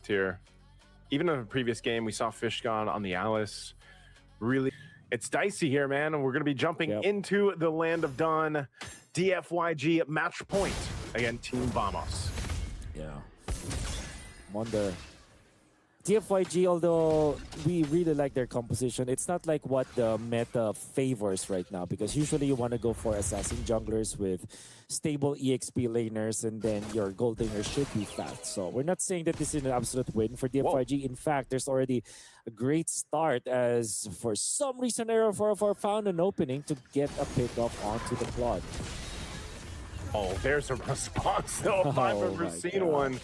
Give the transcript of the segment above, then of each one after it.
left here. Even in the previous game, we saw Fishgod on the Alice. Really, it's dicey here, man. And we're going to be jumping into the Land of Dawn. DFYG match point against Team Vamos. Yeah. Wonder. DFYG, although we really like their composition, it's not like what the meta favors right now, because usually you want to go for assassin junglers with stable EXP laners, and then your gold laner should be fast. So we're not saying that this is an absolute win for DFYG. Whoa. In fact, there's already a great start, as for some reason Arrow 404 found an opening to get a pickoff onto the plot. Oh, there's a response though, if I've ever seen one.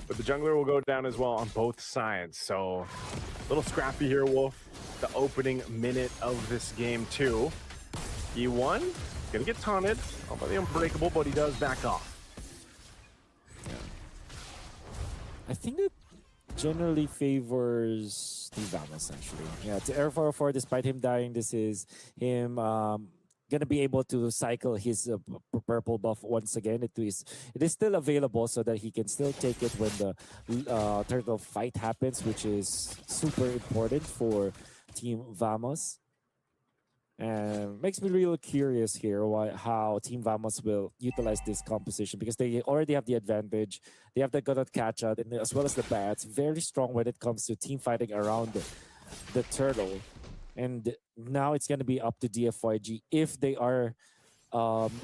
But the jungler will go down as well on both sides. So a little scrappy here, Wolf. The opening minute of this game too. E1 gonna get taunted by the Unbreakable, but he does back off. Yeah. I think that generally favors Team Vamos actually. Yeah, to Air 404, despite him dying, this is him gonna be able to cycle his purple buff once again. It is still available so that he can still take it when the turtle fight happens, which is super important for Team Vamos. And makes me real curious here how Team Vamos will utilize this composition, because they already have the advantage. They have the Godot catch out, and as well as the bats. Very strong when it comes to team fighting around the turtle. And now it's going to be up to DFYG if they are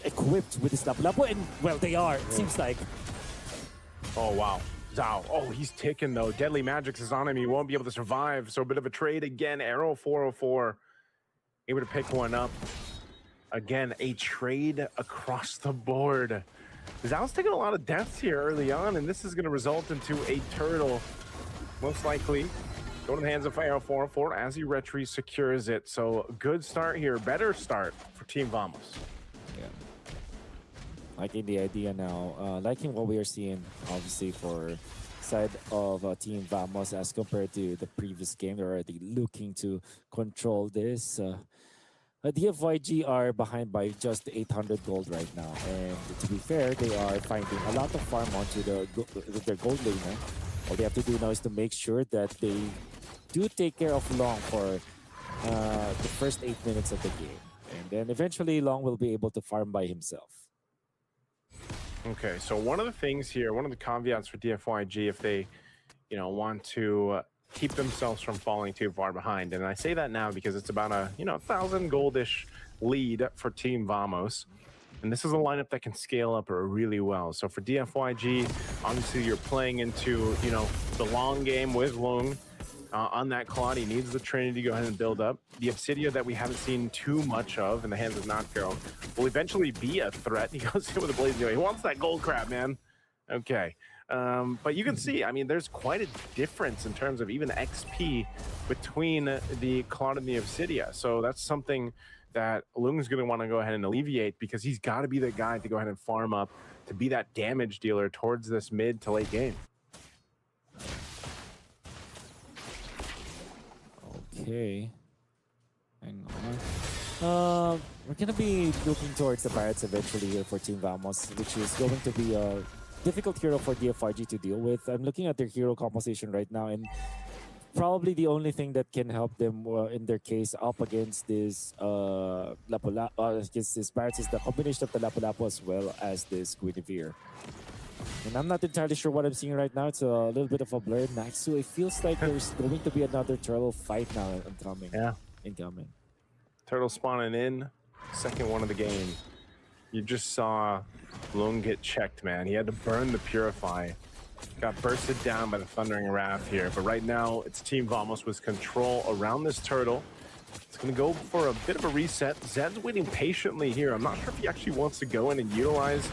equipped with this Lapu-Lapu. And, well, they are, it seems like. Oh, wow. Zhao. Oh, he's ticking, though. Deadly Magix is on him. He won't be able to survive. So a bit of a trade again. Arrow 404 able to pick one up. Again, a trade across the board. Zhao's taking a lot of deaths here early on, and this is going to result into a turtle, most likely. Go to the hands of Arrow 404 as he retry secures it. So good start here, better start for Team Vamos. Yeah. Liking the idea now. Liking what we are seeing, obviously, for side of Team Vamos as compared to the previous game. They're already looking to control this. DFYG are behind by just 800 gold right now. And to be fair, they are finding a lot of farm onto their gold laner. All they have to do now is to make sure that they do take care of Long for the first 8 minutes of the game. And then eventually Long will be able to farm by himself. Okay, so one of the things here, one of the caveats for DFYG, if they, want to keep themselves from falling too far behind, and I say that now because it's about a, 1,000 goldish lead for Team Vamos. And this is a lineup that can scale up really well. So for DFYG, obviously you're playing into, the long game with Long. On that Claude, he needs the Trinity to go ahead and build up. The Obsidia that we haven't seen too much of in the hands of Notgirl will eventually be a threat. He goes in with a Blaze. He wants that gold crab, man. Okay. But you can see, there's quite a difference in terms of even XP between the Claude and the Obsidia. So that's something that Lung's going to want to go ahead and alleviate, because he's got to be the guy to go ahead and farm up, to be that damage dealer towards this mid to late game. Okay. Hang on. We're going to be looking towards the Pirates eventually here for Team Vamos, which is going to be a difficult hero for DFYG to deal with. I'm looking at their hero composition right now, and probably the only thing that can help them in their case up against this against this Pirates is the combination of the Lapu-Lapu as well as this Guinevere. And I'm not entirely sure what I'm seeing right now. It's a little bit of a blur. Naxu, it feels like there's going to be another turtle fight now incoming. Yeah. Incoming. Turtle spawning in. Second one of the game. You just saw Lung get checked, man. He had to burn the Purify. Got bursted down by the Thundering Wrath here. But right now, it's Team Vamos with control around this turtle. It's going to go for a bit of a reset. Zed's waiting patiently here. I'm not sure if he actually wants to go in and utilize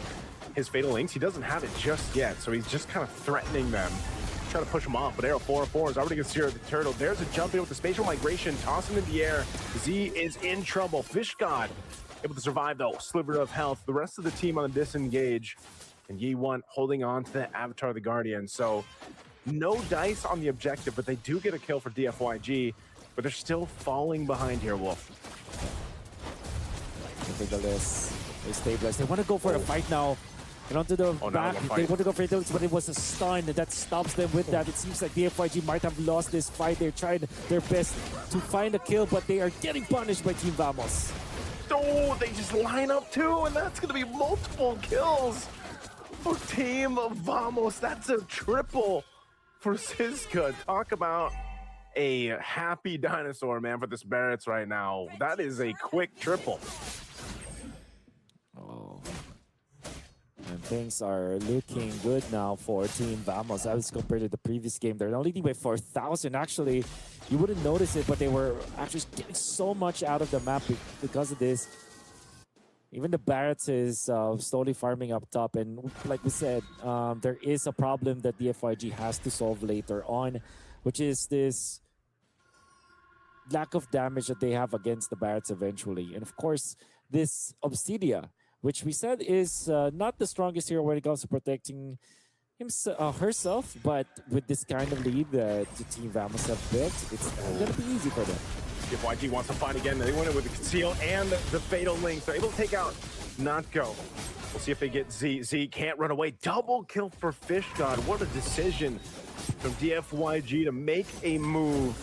his Fatal Links. He doesn't have it just yet, so he's just kind of threatening them. Trying to push him off, but Arrow 404 is already going to steer the turtle. There's a jump in with the spatial migration, toss him in the air. Z is in trouble. Fishgod able to survive, though. Sliver of health. The rest of the team on the disengage. And Yi1 holding on to the Avatar of the Guardian. So no dice on the objective, but they do get a kill for DFYG. But they're still falling behind here, Wolf. They stabilize. They want to go for a fight now. And onto the Oh, back, now they want to go for it, but it was a stun that stops them with that. It seems like DFYG might have lost this fight. They're trying their best to find a kill, but they are getting punished by Team Vamos. Oh, they just line up too, and that's going to be multiple kills for Team Vamos. That's a triple for Siska. Talk about a happy dinosaur, man, for the Barretts right now. That is a quick triple. Oh. And things are looking good now for Team Vamos as compared to the previous game. They're only leading by 4,000. Actually, you wouldn't notice it, but they were actually getting so much out of the map because of this. Even the Barretts is slowly farming up top. And like we said, there is a problem that DFYG has to solve later on, which is this lack of damage that they have against the Barretts eventually. And of course, this Obsidia, which we said is not the strongest hero when it comes to protecting herself, but with this kind of lead that the Team Vamos have built, it's going to be easy for them. DFYG wants to fight again. They win it with the Conceal and the Fatal Link. They're able to take out Notco. We'll see if they get Z. Z can't run away. Double kill for Fish God. What a decision from DFYG to make a move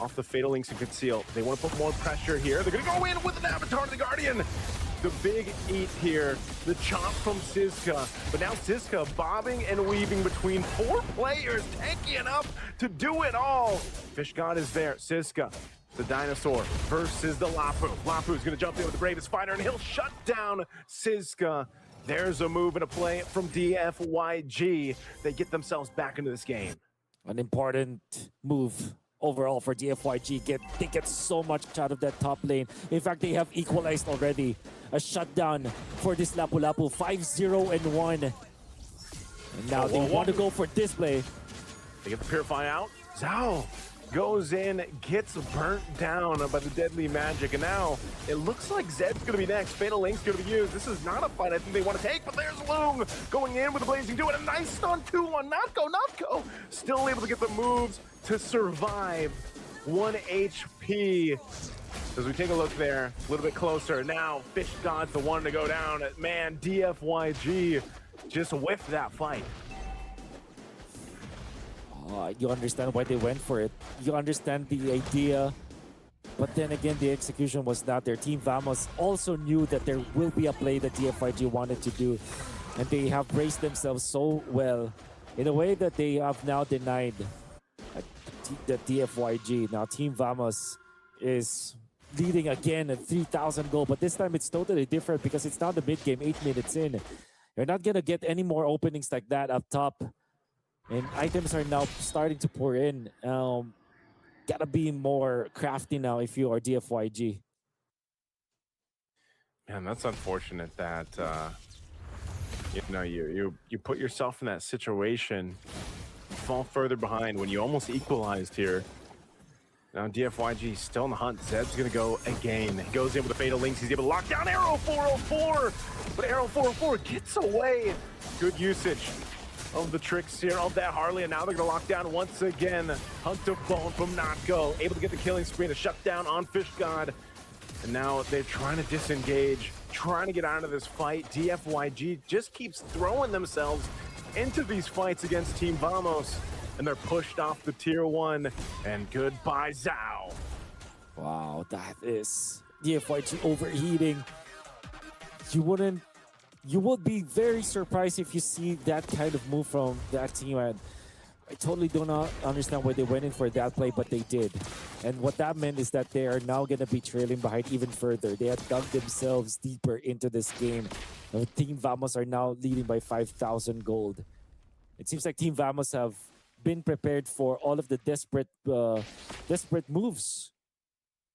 off the Fatal Links and Conceal. They want to put more pressure here. They're going to go in with an Avatar to the Guardian. The big eat here, the chop from Siska. But now Siska bobbing and weaving between 4 players, tanky enough to do it all. Fish God is there. Siska, the dinosaur, versus the Lapu. Lapu's gonna jump in with the bravest fighter and he'll shut down Siska. There's a move and a play from DFYG. They get themselves back into this game. An important move overall for DFYG. They get so much out of that top lane. In fact, they have equalized already. A shutdown for this Lapu Lapu. 5-0-1. And now they want to go for display. They get the Purify out. Zhao goes in, gets burnt down by the deadly magic, and now it looks like Zed's gonna be next. Fatal Link's gonna be used. This is not a fight I think they want to take, but there's Loom going in with the Blazing Dew and a nice stun 2-1. Notco still able to get the moves to survive. 1 HP. As we take a look there, a little bit closer. Now, Fish God's the one to go down. Man, DFYG just whiffed that fight. You understand why they went for it. You understand the idea. But then again, the execution was not there. Team Vamos also knew that there will be a play that DFYG wanted to do. And they have braced themselves so well in a way that they have now denied the DFYG. Now, Team Vamos is leading again at 3,000 gold. But this time it's totally different because it's now the mid-game, 8 minutes in. You're not going to get any more openings like that up top. And items are now starting to pour in. Gotta be more crafty now if you are DFYG. Man, that's unfortunate that you know you put yourself in that situation, fall further behind when you almost equalized here. Now DFYG still in the hunt. Zed's gonna go again. He goes in with the Fatal Links. He's able to lock down Arrow 404, but Arrow 404 gets away. Good usage of the tricks here of that Harley, and now they're gonna lock down once again. Hunt of Bone from Notco, able to get the killing spree to shut down on Fish God. And now they're trying to disengage, trying to get out of this fight. DFYG just keeps throwing themselves into these fights against Team Vamos, and they're pushed off the tier 1, and goodbye Zhao. Wow, that is DFYG overheating. You would be very surprised if you see that kind of move from that team. And I totally do not understand why they went in for that play, but they did. And what that meant is that they are now going to be trailing behind even further. They had dug themselves deeper into this game. Team Vamos are now leading by 5,000 gold. It seems like Team Vamos have been prepared for all of the desperate moves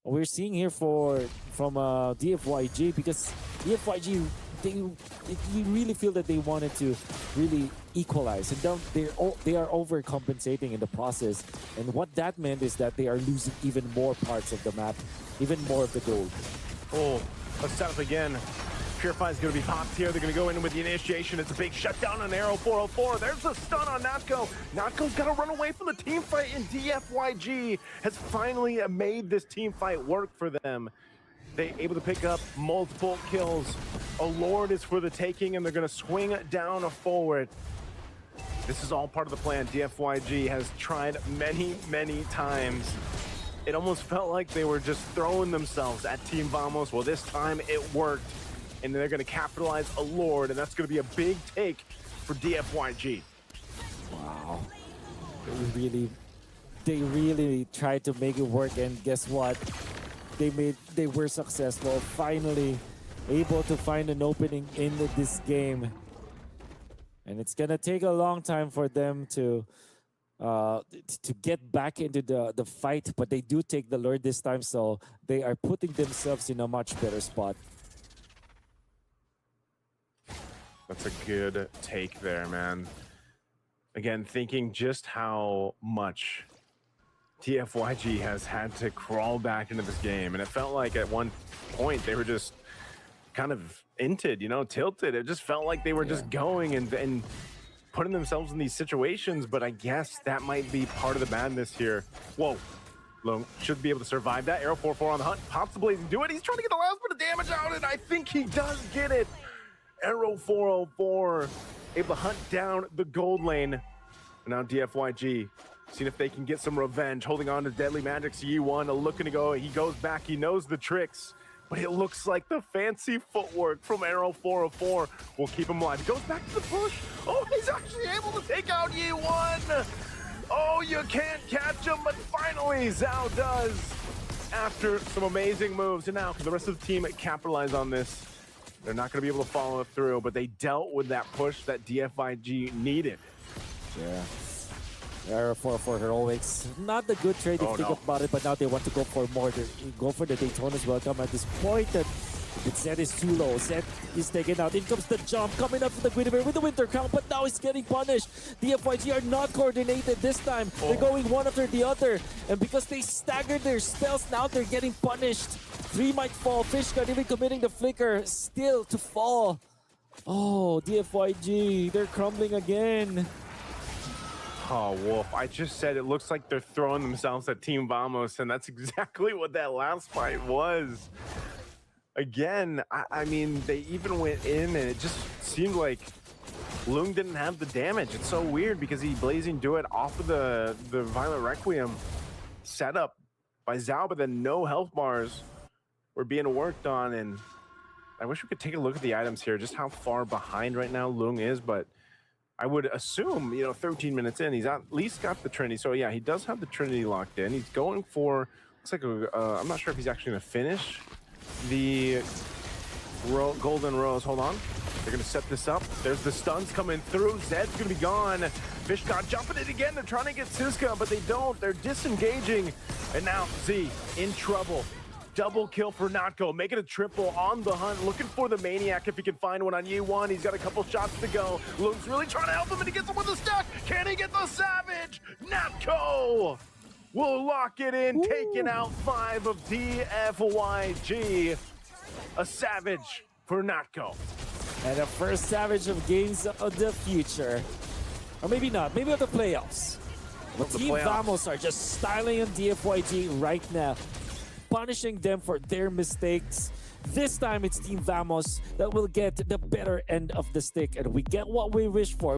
we're seeing here from DFYG, because DFYG, you really feel that they wanted to really equalize, and they are overcompensating in the process. And what that meant is that they are losing even more parts of the map, even more of the gold. Oh, let's set up again. Purify is going to be popped here. They're going to go in with the initiation. It's a big shutdown on Arrow 404. There's the stun on Notco. Notco's got to run away from the team fight, and DFYG has finally made this team fight work for them. They able to pick up multiple kills. A Lord is for the taking, and they're going to swing down forward. This is all part of the plan. DFYG has tried many, many times. It almost felt like they were just throwing themselves at Team Vamos. Well, this time it worked, and they're going to capitalize a Lord, and that's going to be a big take for DFYG. Wow. They really tried to make it work, and guess what? They were successful, finally able to find an opening in this game. And it's gonna take a long time for them to get back into the fight, but they do take the Lord this time, so they are putting themselves in a much better spot. That's a good take there, man. Again, thinking just how much DFYG has had to crawl back into this game, and it felt like at one point they were just kind of inted, you know, tilted. It just felt like they were just going and putting themselves in these situations, but I guess that might be part of the madness here. Whoa, Lung should be able to survive that. Arrow 4-4 on the hunt, pops the blaze and do it. He's trying to get the last bit of damage out, and I think he does get it. Arrow 404, able to hunt down the gold lane. And now DFYG, seeing if they can get some revenge, holding on to Deadly Magic's E1, looking to go. He goes back, he knows the tricks, but it looks like the fancy footwork from Arrow 404 will keep him alive. He goes back to the push. Oh, he's actually able to take out E1. Oh, you can't catch him, but finally Zhao does after some amazing moves. And now, can the rest of the team capitalize on this? They're not going to be able to follow it through, but they dealt with that push that DFYG needed. Yeah. Arrow 4 heroics. Not the good trade if you think about it, but now they want to go for more. They go for the Daytona's welcome at this point. That Zed is too low. Zed is taken out. In comes the jump, coming up to the Guinevere with the Winter Crown, but now he's getting punished. DFYG are not coordinated this time. They're going one after the other. And because they staggered their spells, now they're getting punished. 3 might fall. Fishgun even committing the flicker, still to fall. Oh, DFYG, they're crumbling again. Oh, Wolf, I just said it looks like they're throwing themselves at Team Vamos, and that's exactly what that last fight was. Again, I mean, they even went in, and it just seemed like Lung didn't have the damage. It's so weird because he blazing do it off of the Violent Requiem setup by Zhao, but then no health bars were being worked on, and I wish we could take a look at the items here, just how far behind right now Lung is, but I would assume, you know, 13 minutes in, he's at least got the Trinity. So yeah, he does have the Trinity locked in. He's going for, looks like I'm not sure if he's actually going to finish the Golden Rose. Hold on. They're going to set this up. There's the stuns coming through. Zed's going to be gone. Fishgod jumping it again. They're trying to get Siska, but they don't. They're disengaging. And now Z in trouble. Double kill for Natko, making a triple on the hunt, looking for the Maniac if he can find one on Yi1. He's got a couple shots to go. Lung's really trying to help him, and he gets him with the stack. Can he get the Savage? Natko will lock it in, taking out 5 of DFYG. A Savage for Natko. And the first Savage of games of the future. Or maybe not, maybe of the playoffs. But Team Vamos are just styling on DFYG right now, punishing them for their mistakes. This time it's Team Vamos that will get the better end of the stick, and we get what we wish for.